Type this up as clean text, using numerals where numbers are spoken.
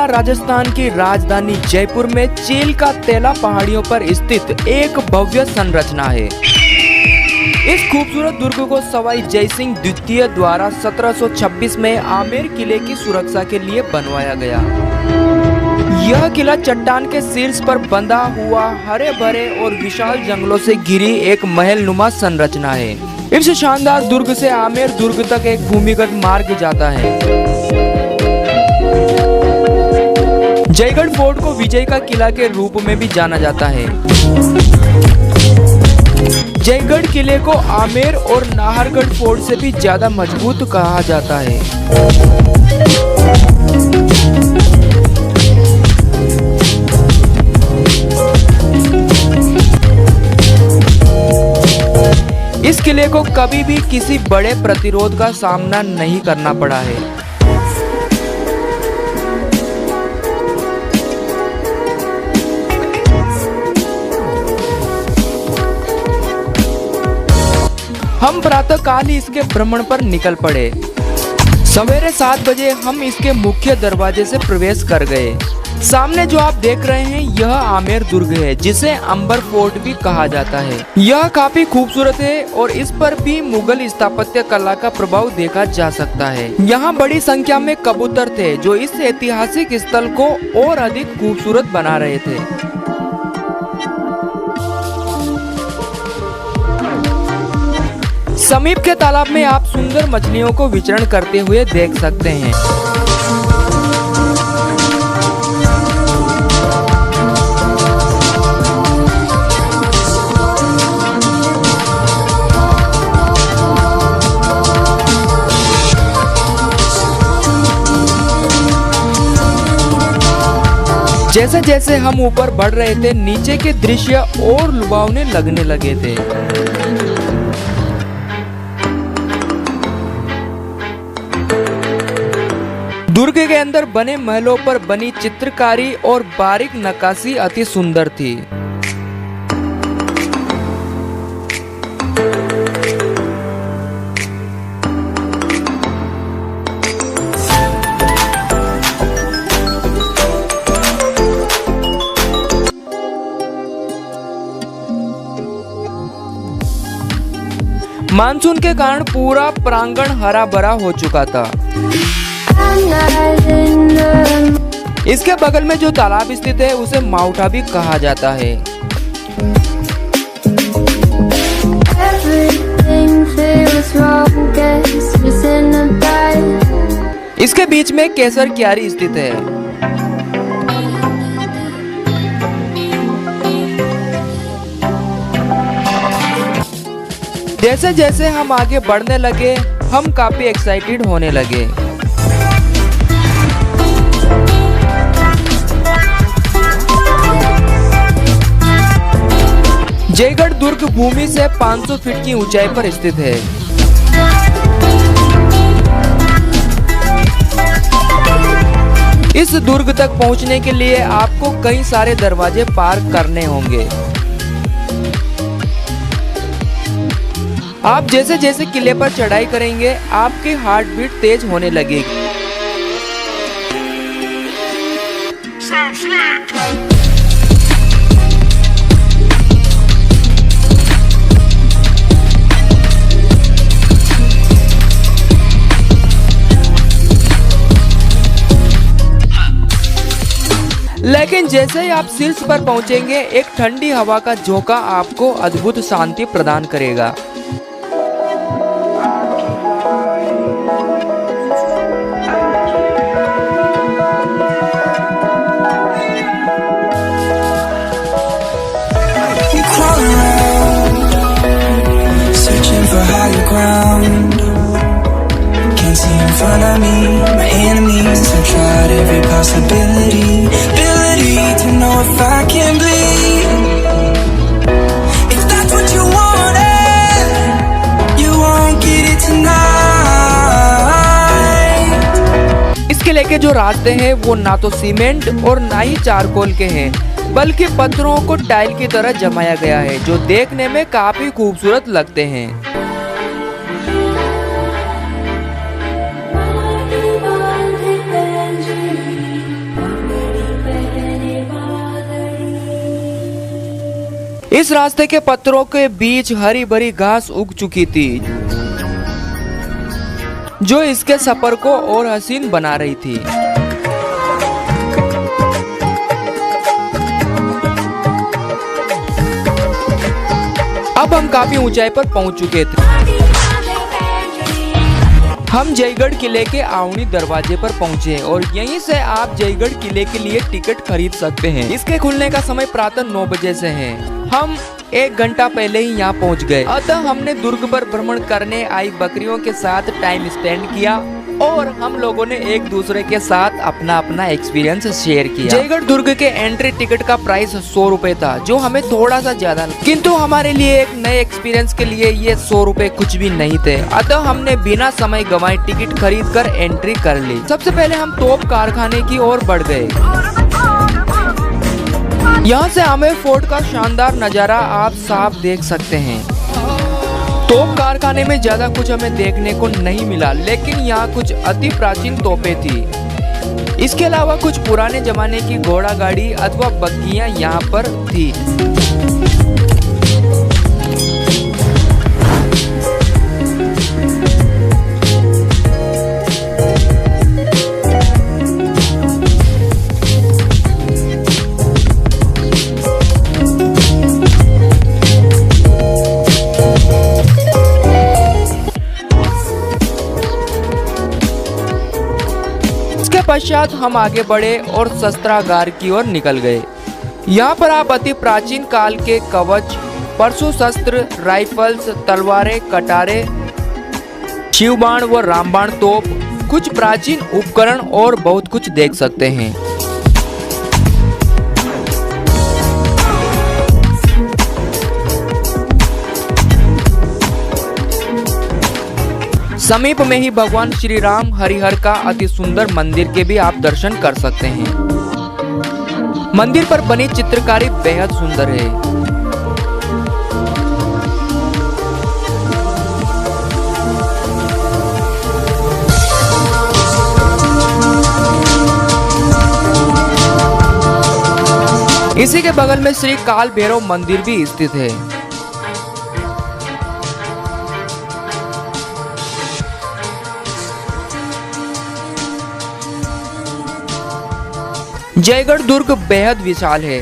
किला राजस्थान की राजधानी जयपुर में चील का तेला पहाड़ियों पर स्थित एक भव्य संरचना है। इस खूबसूरत दुर्ग को सवाई जयसिंह द्वितीय द्वारा 1726 में आमेर किले की सुरक्षा के लिए बनवाया गया। यह किला चट्टान के शीर्ष पर बंधा हुआ हरे भरे और विशाल जंगलों से घिरी एक महलनुमा संरचना है। इस शानदार दुर्ग से आमेर दुर्ग तक एक भूमिगत मार्ग जाता है। जयगढ़ फोर्ट को विजय का किला के रूप में भी जाना जाता है। जयगढ़ किले को आमेर और नाहरगढ़ फोर्ट से भी ज्यादा मजबूत कहा जाता है। इस किले को कभी भी किसी बड़े प्रतिरोध का सामना नहीं करना पड़ा है। हम प्रातःकाल ही इसके भ्रमण पर निकल पड़े। सवेरे 7 बजे हम इसके मुख्य दरवाजे से प्रवेश कर गए। सामने जो आप देख रहे हैं यह आमेर दुर्ग है, जिसे अंबर फोर्ट भी कहा जाता है। यह काफी खूबसूरत है और इस पर भी मुगल स्थापत्य कला का प्रभाव देखा जा सकता है। यहाँ बड़ी संख्या में कबूतर थे जो इस ऐतिहासिक स्थल को और अधिक खूबसूरत बना रहे थे। समीप के तालाब में आप सुंदर मछलियों को विचरण करते हुए देख सकते हैं। जैसे जैसे हम ऊपर बढ़ रहे थे, नीचे के दृश्य और लुभावने लगने लगे थे। दुर्ग के अंदर बने महलों पर बनी चित्रकारी और बारीक नक्काशी अति सुंदर थी। मानसून के कारण पूरा प्रांगण हरा भरा हो चुका था। इसके बगल में जो तालाब स्थित है उसे माउठा भी कहा जाता है। इसके बीच में केसर क्यारी स्थित है। जैसे जैसे हम आगे बढ़ने लगे, हम काफी एक्साइटेड होने लगे। जयगढ़ दुर्ग भूमि से 500 फीट की ऊंचाई पर स्थित है। इस दुर्ग तक पहुंचने के लिए आपको कई सारे दरवाजे पार करने होंगे। आप जैसे जैसे किले पर चढ़ाई करेंगे, आपकी हार्ट बीट तेज होने लगेगी। लेकिन जैसे ही आप शीर्ष पर पहुंचेंगे, एक ठंडी हवा का झोंका आपको अद्भुत शांति प्रदान करेगा। किले के जो रास्ते हैं वो ना तो सीमेंट और ना ही चारकोल के हैं, बल्कि पत्थरों को टाइल की तरह जमाया गया है, जो देखने में काफी खूबसूरत लगते हैं। इस रास्ते के पत्थरों के बीच हरी भरी घास उग चुकी थी, जो इसके सफर को और हसीन बना रही थी। अब हम काफी ऊंचाई पर पहुंच चुके थे। हम जयगढ़ किले के आउनी दरवाजे पर पहुंचे और यहीं से आप जयगढ़ किले के लिए टिकट खरीद सकते हैं। इसके खुलने का समय प्रातः 9 बजे से है। हम 1 घंटा पहले ही यहाँ पहुँच गए। अतः हमने दुर्ग पर भ्रमण करने आई बकरियों के साथ टाइम स्पेंड किया और हम लोगों ने एक दूसरे के साथ अपना अपना एक्सपीरियंस शेयर किया। जयगढ़ दुर्ग के एंट्री टिकट का प्राइस 100 रुपए था, जो हमें थोड़ा सा ज्यादा लगा, किंतु हमारे लिए एक नए एक्सपीरियंस के लिए ये 100 रुपए कुछ भी नहीं थे। अतः हमने बिना समय गंवाए टिकट खरीद कर एंट्री कर ली। सबसे पहले हम तोप कारखाने की ओर बढ़ गए। यहाँ से हमें फोर्ट का शानदार नजारा आप साफ देख सकते हैं। तोप कारखाने में ज्यादा कुछ हमें देखने को नहीं मिला, लेकिन यहाँ कुछ अति प्राचीन तोपें थी। इसके अलावा कुछ पुराने जमाने की घोड़ा गाड़ी अथवा बग्गियां यहाँ पर थी। पश्चात हम आगे बढ़े और शस्त्रागार की ओर निकल गए। यहाँ पर आप अति प्राचीन काल के कवच, परशु शस्त्र, राइफल्स, तलवारें, कटारे, शिवबाण व रामबाण तोप, कुछ प्राचीन उपकरण और बहुत कुछ देख सकते हैं। समीप में ही भगवान श्री राम हरिहर का अति सुंदर मंदिर के भी आप दर्शन कर सकते हैं। मंदिर पर बनी चित्रकारी बेहद सुंदर है। इसी के बगल में श्री काल भैरव मंदिर भी स्थित है। जयगढ़ दुर्ग बेहद विशाल है।